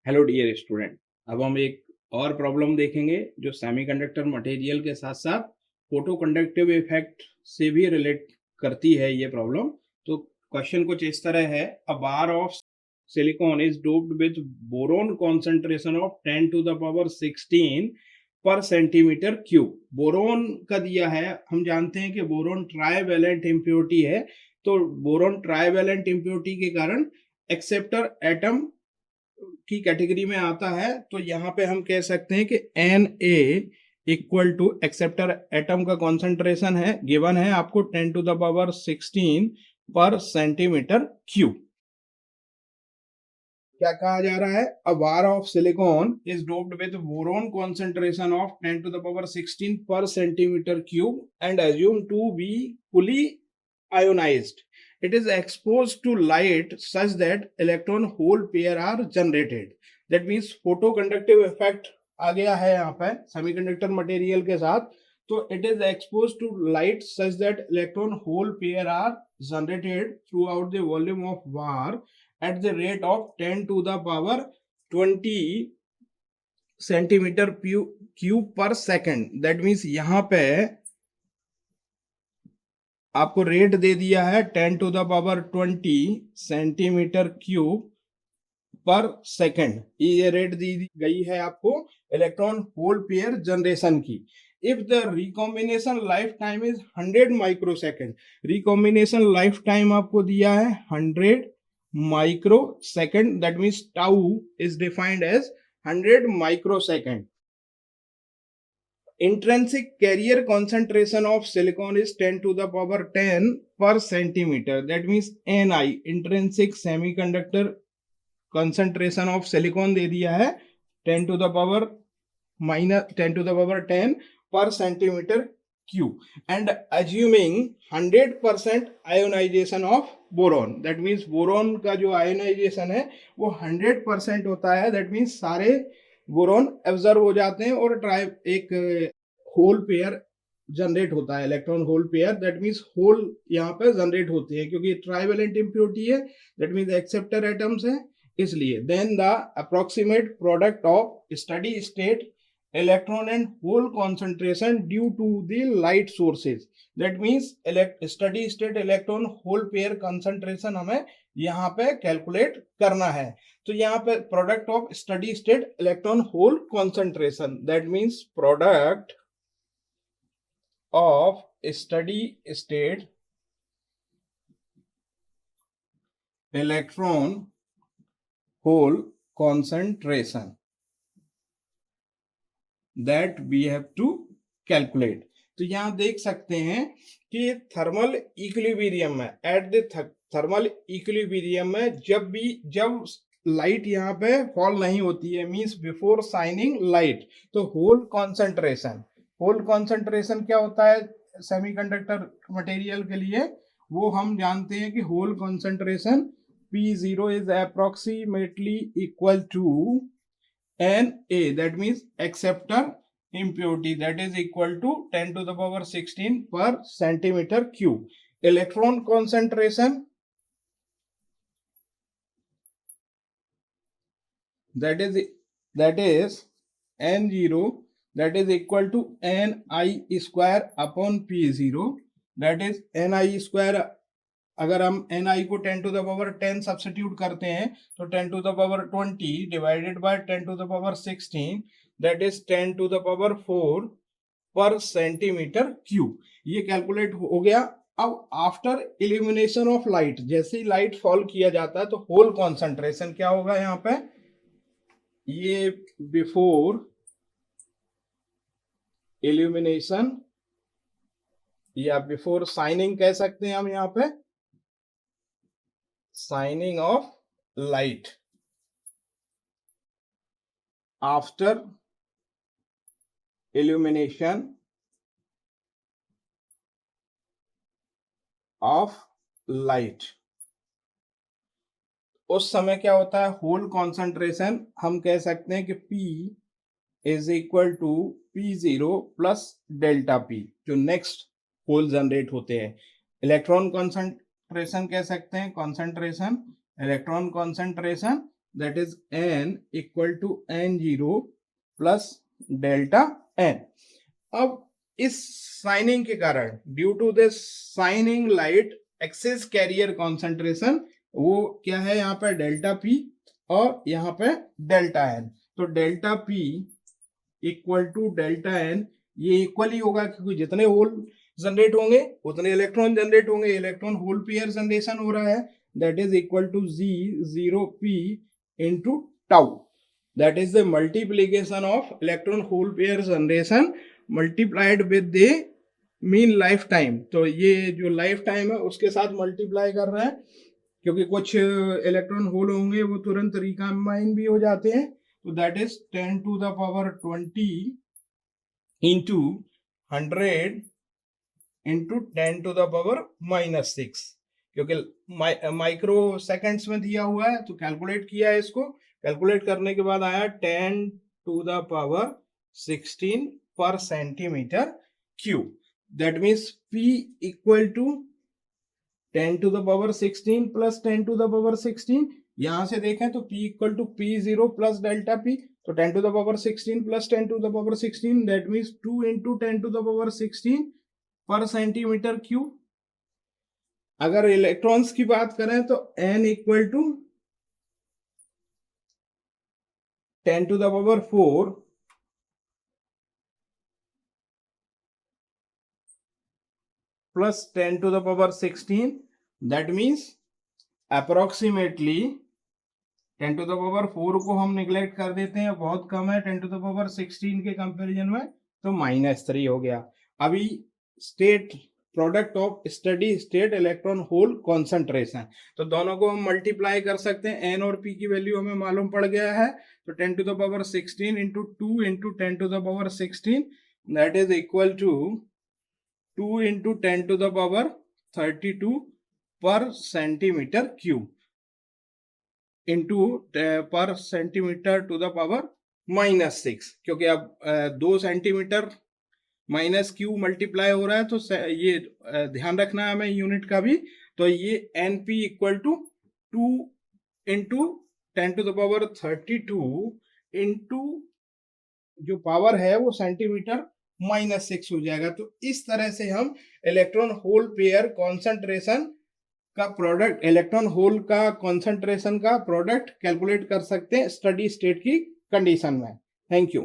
Hello dear student. अब हम एक और प्रॉब्लम देखेंगे जो सेमीकंडक्टर मटेरियल के साथ साथ फोटो कंडक्टिव इफेक्ट से भी रिलेट करती है ये प्रॉब्लम। तो क्वेश्चन कुछ इस तरह है, a bar of silicon is doped with boron concentration of 10 to the power 16 पर सेंटीमीटर क्यूब। बोरोन का दिया है, हम जानते हैं कि बोरोन ट्राइवेलेंट इम्प्योरिटी है। तो बोरोन ट्राइवेलेंट इम्प्योरिटी के कारण एक्सेप्टर एटम की कैटेगरी में आता है। तो यहाँ पे हम कह सकते हैं कि N A equal to acceptor atom का कॉन्सेंट्रेशन है, गिवन है आपको 10 टू द पावर 16 पर सेंटीमीटर क्यूब। क्या कहा जा रहा है, a bar of silicon is doped with boron concentration of 10 to the power 16 पर centimetre cube and assume to be fully ionized. It is exposed to light such that electron hole pair are generated. That means photoconductive effect आ गया है यहाँ पे semiconductor material के साथ। तो it is exposed to light such that electron hole pair are generated throughout the volume of bar at the rate of 10 to the power 20 centimetre cube पर second. That means यहाँ पे आपको rate दे दिया है 10 to the power 20 centimetre cube पर second. ये rate दी गई है आपको इलेक्ट्रॉन होल पेयर जनरेशन की। If the recombination life time is 100 microsecond, recombination life time आपको दिया है 100 microsecond. That means tau is defined as 100 microsecond. Intrinsic carrier concentration of silicon is 10 to the power 10 per centimeter. That means Ni, intrinsic semiconductor concentration of silicon दे दिया है 10 to the power minus 10 to the power 10 per centimeter cube and assuming 100% ionization of boron. That means boron का जो ionization है वो 100% होता है। That means सारे boron एब्जर्व हो जाते हैं और एक होल पेयर जनरेट होता है, electron hole pair. That means hole यहाँ पे जनरेट होते हैं क्योंकि ट्राइवेलेंट इम्प्योरिटी है। दैट मीन्स एक्सेप्टर एटम्स है इसलिए। Then the approximate product of steady state electron and hole concentration due to the light sources. That means steady state electron hole pair concentration हमें यहाँ पे calculate करना है। तो यहाँ पे product of steady state electron hole concentration, that means product of steady state electron hole concentration that we have to calculate. तो यहां देख सकते हैं कि थर्मल इक्विलिब्रियम में, एट द थर्मल इक्विलिब्रियम में जब लाइट यहाँ पे फॉल नहीं होती है, मींस बिफोर शाइनिंग लाइट, तो होल कॉन्सेंट्रेशन क्या होता है सेमीकंडक्टर मटेरियल के लिए, वो हम जानते हैं कि hole concentration P0 is approximately equal to Na, that means acceptor impurity, that is equal to 10 to the power 16 per centimeter cube. Electron concentration, that is N0, that is equal to Ni square upon P0, that is Ni square। अगर हम Ni को 10 to the power 10 substitute करते हैं तो 10 to the power 20 divided by 10 to the power 16, that is 10 to the power 4 पर centimetre cube. ये calculate हो गया। अब आफ्टर इल्यूमिनेशन ऑफ लाइट, जैसे ही लाइट फॉल किया जाता है तो होल कॉन्सेंट्रेशन क्या होगा यहाँ पे, ये बिफोर इल्यूमिनेशन या बिफोर शाइनिंग कह सकते हैं हम यहाँ पे, shining of light, after illumination of light, उस समय क्या होता है, होल कॉन्सेंट्रेशन हम कह सकते हैं कि P is equal to P0 plus delta P, जो नेक्स्ट होल जनरेट होते हैं। इलेक्ट्रॉन कॉन्सेंट्रेशन कह सकते हैं, concentration electron concentration that is n equal to n0 plus delta n। अब इस साइनिंग के कारण, due to this shining light excess carrier concentration, वो क्या है यहाँ पे डेल्टा P और यहाँ पे डेल्टा n। तो delta P equal to delta n, ये इक्वल ही होगा क्योंकि जितने होल जनरेट होंगे उतने इलेक्ट्रॉन जनरेट होंगे, इलेक्ट्रॉन होल पेयर जनरेशन हो रहा है, that is equal to Z0P into tau, that is the multiplication of electron hole pair generation multiplied with the mean life time. तो ये जो लाइफ टाइम है उसके साथ मल्टीप्लाई कर रहे हैं, क्योंकि कुछ इलेक्ट्रॉन होल होंगे वो तुरंत रिकम्बाइन भी हो जाते हैं। तो that is 10 to the power 20 into 100 into 10 to the power -6, क्योंकि माइक्रो सेकेंड्स में दिया हुआ है तो कैलकुलेट किया है इसको। कैलकुलेट करने के बाद आया 10 टू द पावर 16 पर centimetre cube. That means P equal to 10 to the power 16 plus 10 to the power 16। यहां से देखें तो P equal to P0 plus delta P, तो 10 to the power 16 plus 10 to the power 16, that means 2 into 10 to the power 16 पर centimetre cube. अगर electrons की बात करें तो n equal to 10 to the power 4 plus 10 to the power 16, that means approximately 10 to the power 4 को हम neglect कर देते हैं, बहुत कम है 10 टू द पावर 16 के कंपैरिजन में, तो -3 हो गया। अभी state product of steady state electron hole concentration, तो दोनों को हम मल्टीप्लाई कर सकते हैं, n और p की वैल्यू हमें मालूम पड़ गया है, तो 10 to the power 16 into 2 into 10 to the power 16, that is equal to 2 into 10 to the power 32 per centimetre cube into per centimetre to the power -6, क्योंकि अब 2 सेंटीमीटर माइनस क्यू मल्टीप्लाई हो रहा है, तो ये ध्यान रखना है हमें यूनिट का भी। तो ये NP equal to 2 into 10 to the power 32 into जो पावर है वो सेंटीमीटर -6 हो जाएगा। तो इस तरह से हम इलेक्ट्रॉन होल पेयर कॉन्सेंट्रेशन का प्रोडक्ट, इलेक्ट्रॉन होल का कॉन्सेंट्रेशन का प्रोडक्ट कैलकुलेट कर सकते हैं स्टडी स्टेट की कंडीशन में। Thank you.